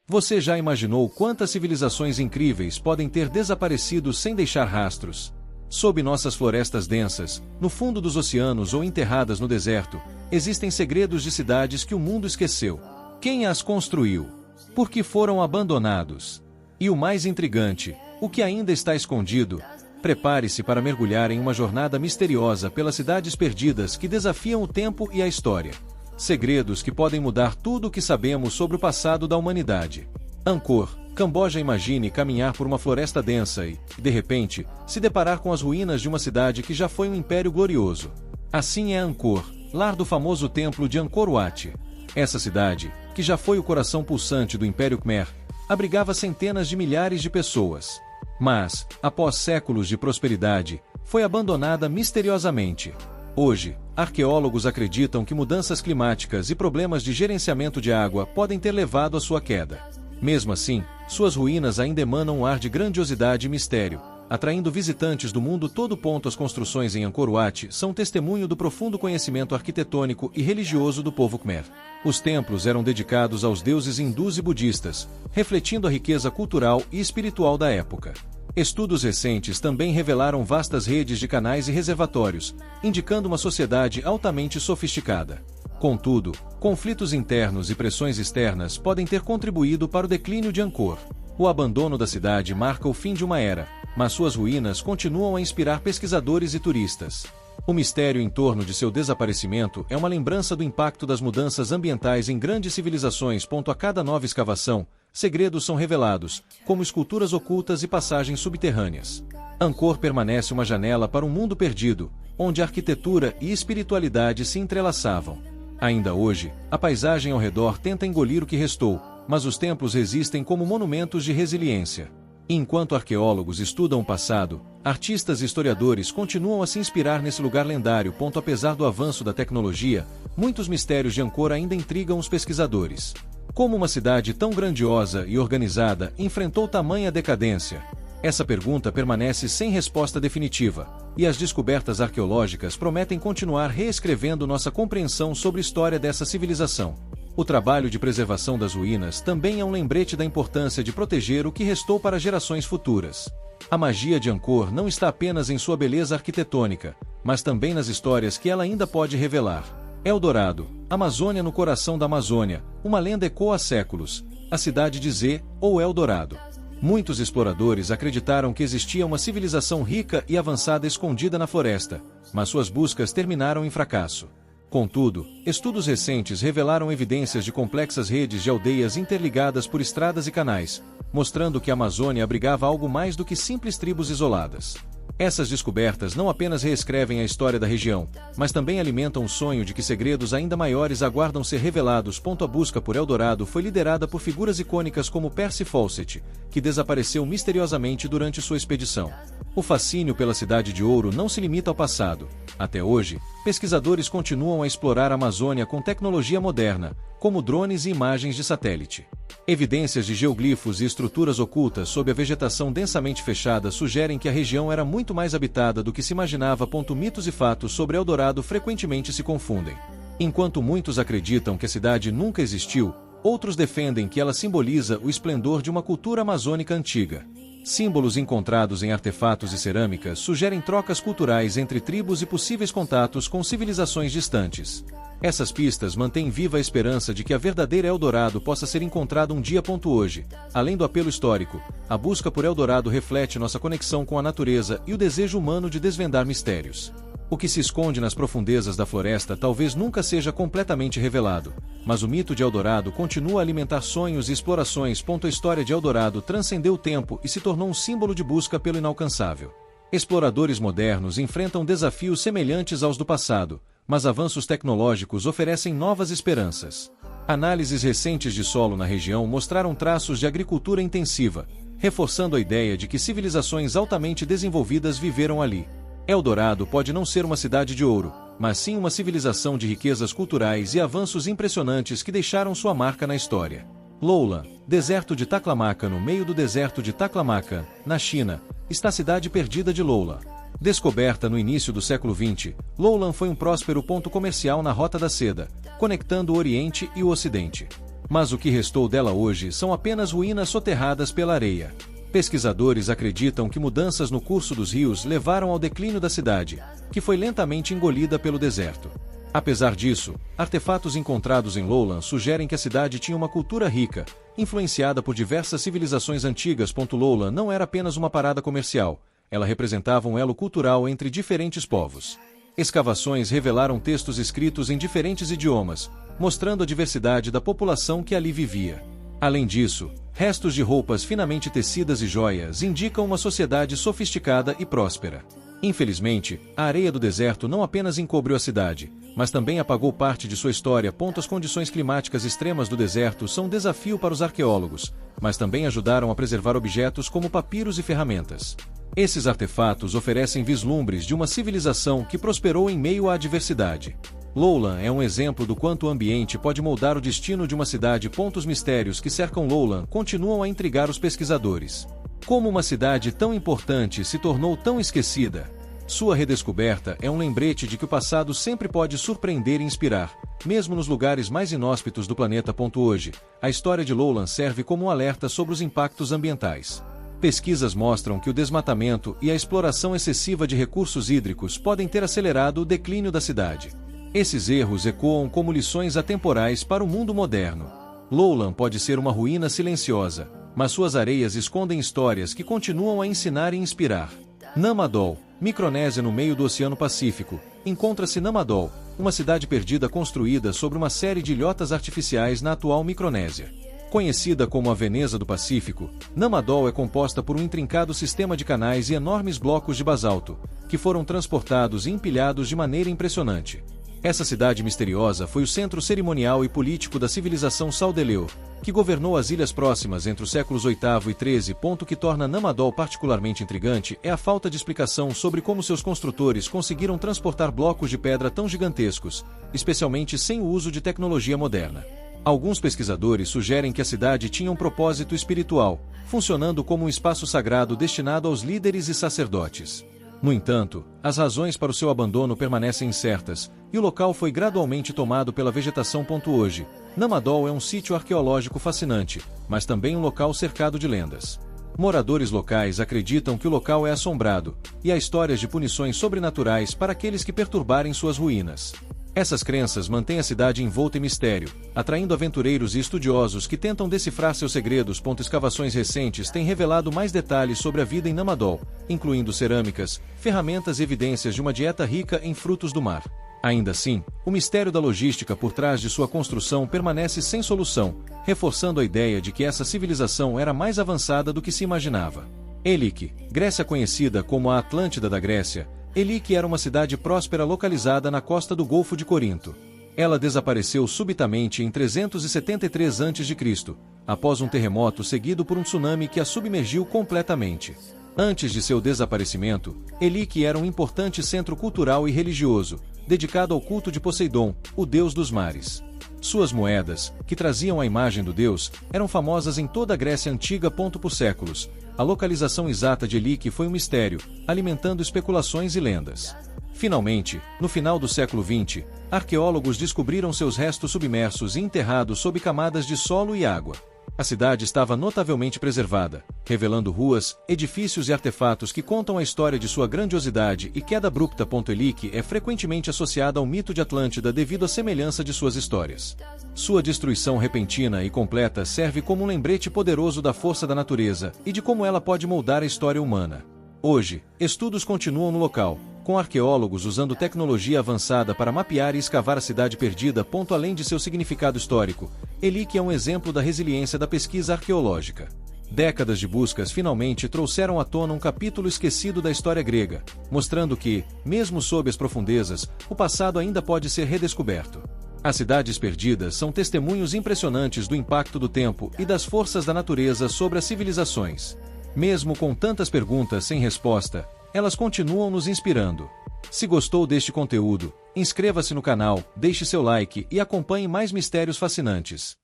Você já imaginou quantas civilizações incríveis podem ter desaparecido sem deixar rastros? Sob nossas florestas densas, no fundo dos oceanos ou enterradas no deserto, existem segredos de cidades que o mundo esqueceu. Quem as construiu? Por que foram abandonados? E o mais intrigante, o que ainda está escondido? Prepare-se para mergulhar em uma jornada misteriosa pelas cidades perdidas que desafiam o tempo e a história. Segredos que podem mudar tudo o que sabemos sobre o passado da humanidade. Angkor, Camboja. Imagine caminhar por uma floresta densa e, de repente, se deparar com as ruínas de uma cidade que já foi um império glorioso. Assim é Angkor, lar do famoso templo de Angkor Wat. Essa cidade, que já foi o coração pulsante do Império Khmer, abrigava centenas de milhares de pessoas. Mas, após séculos de prosperidade, foi abandonada misteriosamente. Hoje, arqueólogos acreditam que mudanças climáticas e problemas de gerenciamento de água podem ter levado à sua queda. Mesmo assim, suas ruínas ainda emanam um ar de grandiosidade e mistério, atraindo visitantes do mundo todo. As construções em Angkor Wat são testemunho do profundo conhecimento arquitetônico e religioso do povo Khmer. Os templos eram dedicados aos deuses hindus e budistas, refletindo a riqueza cultural e espiritual da época. Estudos recentes também revelaram vastas redes de canais e reservatórios, indicando uma sociedade altamente sofisticada. Contudo, conflitos internos e pressões externas podem ter contribuído para o declínio de Angkor. O abandono da cidade marca o fim de uma era, mas suas ruínas continuam a inspirar pesquisadores e turistas. O mistério em torno de seu desaparecimento é uma lembrança do impacto das mudanças ambientais em grandes civilizações. A cada nova escavação, segredos são revelados, como esculturas ocultas e passagens subterrâneas. Angkor permanece uma janela para um mundo perdido, onde arquitetura e espiritualidade se entrelaçavam. Ainda hoje, a paisagem ao redor tenta engolir o que restou, mas os templos resistem como monumentos de resiliência. Enquanto arqueólogos estudam o passado, artistas e historiadores continuam a se inspirar nesse lugar lendário. Apesar do avanço da tecnologia, muitos mistérios de Angkor ainda intrigam os pesquisadores. Como uma cidade tão grandiosa e organizada enfrentou tamanha decadência? Essa pergunta permanece sem resposta definitiva, e as descobertas arqueológicas prometem continuar reescrevendo nossa compreensão sobre a história dessa civilização. O trabalho de preservação das ruínas também é um lembrete da importância de proteger o que restou para gerações futuras. A magia de Angkor não está apenas em sua beleza arquitetônica, mas também nas histórias que ela ainda pode revelar. Eldorado, Amazônia. No coração da Amazônia, uma lenda ecoa há séculos, a cidade de Zé, ou Eldorado. Muitos exploradores acreditaram que existia uma civilização rica e avançada escondida na floresta, mas suas buscas terminaram em fracasso. Contudo, estudos recentes revelaram evidências de complexas redes de aldeias interligadas por estradas e canais, mostrando que a Amazônia abrigava algo mais do que simples tribos isoladas. Essas descobertas não apenas reescrevem a história da região, mas também alimentam o sonho de que segredos ainda maiores aguardam ser revelados. A busca por Eldorado foi liderada por figuras icônicas como Percy Fawcett, que desapareceu misteriosamente durante sua expedição. O fascínio pela Cidade de Ouro não se limita ao passado. Até hoje, pesquisadores continuam a explorar a Amazônia com tecnologia moderna, como drones e imagens de satélite. Evidências de geoglifos e estruturas ocultas sob a vegetação densamente fechada sugerem que a região era muito mais habitada do que se imaginava. Mitos e fatos sobre Eldorado frequentemente se confundem. Enquanto muitos acreditam que a cidade nunca existiu, outros defendem que ela simboliza o esplendor de uma cultura amazônica antiga. Símbolos encontrados em artefatos e cerâmicas sugerem trocas culturais entre tribos e possíveis contatos com civilizações distantes. Essas pistas mantêm viva a esperança de que a verdadeira Eldorado possa ser encontrada um dia. Hoje, além do apelo histórico, a busca por Eldorado reflete nossa conexão com a natureza e o desejo humano de desvendar mistérios. O que se esconde nas profundezas da floresta talvez nunca seja completamente revelado, mas o mito de Eldorado continua a alimentar sonhos e explorações. A história de Eldorado transcendeu o tempo e se tornou um símbolo de busca pelo inalcançável. Exploradores modernos enfrentam desafios semelhantes aos do passado, mas avanços tecnológicos oferecem novas esperanças. Análises recentes de solo na região mostraram traços de agricultura intensiva, reforçando a ideia de que civilizações altamente desenvolvidas viveram ali. Eldorado pode não ser uma cidade de ouro, mas sim uma civilização de riquezas culturais e avanços impressionantes que deixaram sua marca na história. Loulan, deserto de Taklamakan. No meio do deserto de Taklamakan, na China, está a cidade perdida de Loulan. Descoberta no início do século XX, Loulan foi um próspero ponto comercial na Rota da Seda, conectando o Oriente e o Ocidente. Mas o que restou dela hoje são apenas ruínas soterradas pela areia. Pesquisadores acreditam que mudanças no curso dos rios levaram ao declínio da cidade, que foi lentamente engolida pelo deserto. Apesar disso, artefatos encontrados em Lowland sugerem que a cidade tinha uma cultura rica, influenciada por diversas civilizações antigas. Lowland não era apenas uma parada comercial, ela representava um elo cultural entre diferentes povos. Escavações revelaram textos escritos em diferentes idiomas, mostrando a diversidade da população que ali vivia. Além disso, restos de roupas finamente tecidas e joias indicam uma sociedade sofisticada e próspera. Infelizmente, a areia do deserto não apenas encobriu a cidade, mas também apagou parte de sua história. As condições climáticas extremas do deserto são um desafio para os arqueólogos, mas também ajudaram a preservar objetos como papiros e ferramentas. Esses artefatos oferecem vislumbres de uma civilização que prosperou em meio à adversidade. Lowland é um exemplo do quanto o ambiente pode moldar o destino de uma cidade. Os mistérios que cercam Lowland continuam a intrigar os pesquisadores. Como uma cidade tão importante se tornou tão esquecida? Sua redescoberta é um lembrete de que o passado sempre pode surpreender e inspirar, mesmo nos lugares mais inóspitos do planeta. Hoje, a história de Lowland serve como um alerta sobre os impactos ambientais. Pesquisas mostram que o desmatamento e a exploração excessiva de recursos hídricos podem ter acelerado o declínio da cidade. Esses erros ecoam como lições atemporais para o mundo moderno. Lowland pode ser uma ruína silenciosa, mas suas areias escondem histórias que continuam a ensinar e inspirar. Namadol, Micronésia no meio do Oceano Pacífico, encontra-se Namadol, uma cidade perdida construída sobre uma série de ilhotas artificiais na atual Micronésia. Conhecida como a Veneza do Pacífico, Namadol é composta por um intrincado sistema de canais e enormes blocos de basalto, que foram transportados e empilhados de maneira impressionante. Essa cidade misteriosa foi o centro cerimonial e político da civilização Saldeleu, que governou as ilhas próximas entre os séculos VIII e XIII. O que torna Namadol particularmente intrigante é a falta de explicação sobre como seus construtores conseguiram transportar blocos de pedra tão gigantescos, especialmente sem o uso de tecnologia moderna. Alguns pesquisadores sugerem que a cidade tinha um propósito espiritual, funcionando como um espaço sagrado destinado aos líderes e sacerdotes. No entanto, as razões para o seu abandono permanecem incertas, e o local foi gradualmente tomado pela vegetação. Hoje, Namadol é um sítio arqueológico fascinante, mas também um local cercado de lendas. Moradores locais acreditam que o local é assombrado, e há histórias de punições sobrenaturais para aqueles que perturbarem suas ruínas. Essas crenças mantêm a cidade envolta em mistério, atraindo aventureiros e estudiosos que tentam decifrar seus segredos. Escavações recentes têm revelado mais detalhes sobre a vida em Namadol, incluindo cerâmicas, ferramentas e evidências de uma dieta rica em frutos do mar. Ainda assim, o mistério da logística por trás de sua construção permanece sem solução, reforçando a ideia de que essa civilização era mais avançada do que se imaginava. Elik, Grécia conhecida como a Atlântida da Grécia, Elik era uma cidade próspera localizada na costa do Golfo de Corinto. Ela desapareceu subitamente em 373 a.C., após um terremoto seguido por um tsunami que a submergiu completamente. Antes de seu desaparecimento, Elik era um importante centro cultural e religioso, dedicado ao culto de Poseidon, o deus dos mares. Suas moedas, que traziam a imagem do deus, eram famosas em toda a Grécia Antiga. Por séculos, a localização exata de Elik foi um mistério, alimentando especulações e lendas. Finalmente, no final do século XX, arqueólogos descobriram seus restos submersos e enterrados sob camadas de solo e água. A cidade estava notavelmente preservada, revelando ruas, edifícios e artefatos que contam a história de sua grandiosidade e queda abrupta. Elik é frequentemente associada ao mito de Atlântida devido à semelhança de suas histórias. Sua destruição repentina e completa serve como um lembrete poderoso da força da natureza e de como ela pode moldar a história humana. Hoje, estudos continuam no local, com arqueólogos usando tecnologia avançada para mapear e escavar a cidade perdida. Além de seu significado histórico, Elik é um exemplo da resiliência da pesquisa arqueológica. Décadas de buscas finalmente trouxeram à tona um capítulo esquecido da história grega, mostrando que, mesmo sob as profundezas, o passado ainda pode ser redescoberto. As cidades perdidas são testemunhos impressionantes do impacto do tempo e das forças da natureza sobre as civilizações. Mesmo com tantas perguntas sem resposta, elas continuam nos inspirando. Se gostou deste conteúdo, inscreva-se no canal, deixe seu like e acompanhe mais mistérios fascinantes.